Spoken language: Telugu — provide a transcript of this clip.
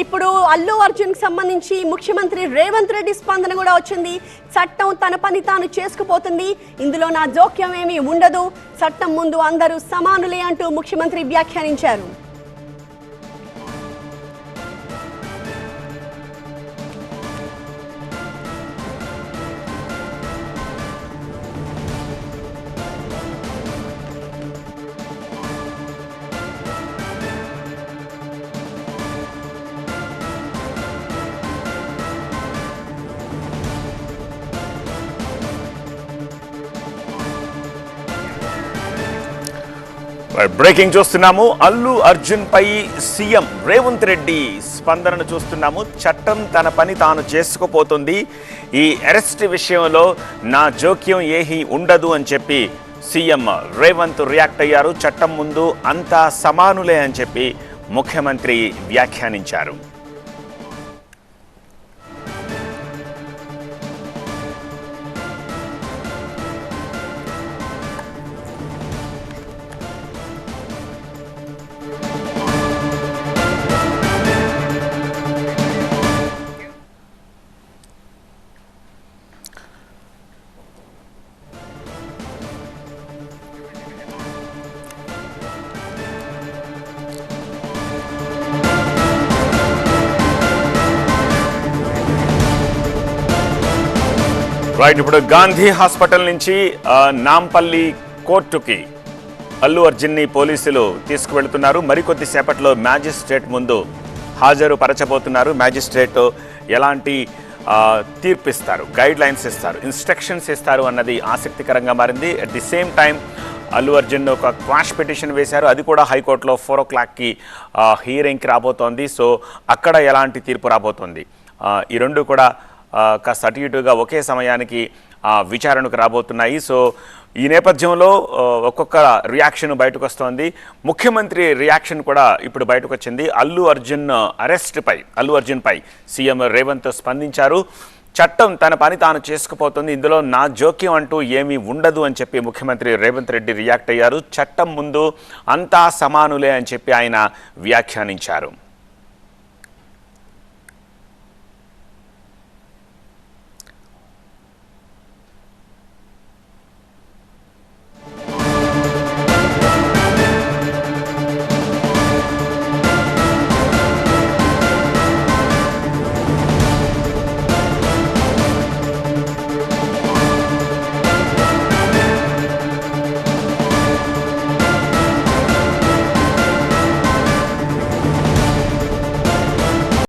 ఇప్పుడు అల్లు అర్జున్ కి సంబంధించి ముఖ్యమంత్రి రేవంత్ రెడ్డి స్పందన కూడా వచ్చింది. చట్టం తన పని తాను చేసుకుపోతుంది, ఇందులో నా జోక్యం ఏమీ ఉండదు, చట్టం ముందు అందరూ సమానులే అంటూ ముఖ్యమంత్రి వ్యాఖ్యానించారు. బ్రేకింగ్ చూస్తున్నాము. అల్లు అర్జున్ పై సీఎం రేవంత్ రెడ్డి స్పందనను చూస్తున్నాము. చట్టం తన పని తాను చేసుకుపోతుంది, ఈ అరెస్ట్ విషయంలో నా జోక్యం ఏమీ ఉండదు అని చెప్పి సీఎం రేవంత్ రియాక్ట్ అయ్యారు. చట్టం ముందు అంతా సమానులే అని చెప్పి ముఖ్యమంత్రి వ్యాఖ్యానించారు. రైట్, ఇప్పుడు గాంధీ హాస్పిటల్ నుంచి నాంపల్లి కోర్టుకి అల్లు అర్జున్ని పోలీసులు తీసుకువెళ్తున్నారు. మరికొద్ది సేపట్లో మ్యాజిస్ట్రేట్ ముందు హాజరు పరచబోతున్నారు. మ్యాజిస్ట్రేట్ ఎలాంటి తీర్పు ఇస్తారు, గైడ్ లైన్స్ ఇస్తారు, ఇన్స్ట్రక్షన్స్ ఇస్తారు అన్నది ఆసక్తికరంగా మారింది. At the same time Allu Arjun ఒక క్వాష్ పిటిషన్ వేశారు, అది కూడా హైకోర్టులో 4 o'clockకి హియరింగ్కి రాబోతోంది. సో అక్కడ ఎలాంటి తీర్పు రాబోతోంది, ఈ రెండు కూడా కాస్త అటు ఇటుగా ఒకే సమయానికి విచారణకు రాబోతున్నాయి. సో ఈ నేపథ్యంలో ఒక్కొక్క రియాక్షన్ బయటకు వస్తోంది. ముఖ్యమంత్రి రియాక్షన్ కూడా ఇప్పుడు బయటకు వచ్చింది. అల్లు అర్జున్పై సీఎం రేవంత్ స్పందించారు. చట్టం తన పని తాను చేసుకుపోతుంది, ఇందులో నా జోక్యం అంటూ ఏమీ ఉండదు అని చెప్పి ముఖ్యమంత్రి రేవంత్ రెడ్డి రియాక్ట్ అయ్యారు. చట్టం ముందు అంతా సమానులే అని చెప్పి ఆయన వ్యాఖ్యానించారు.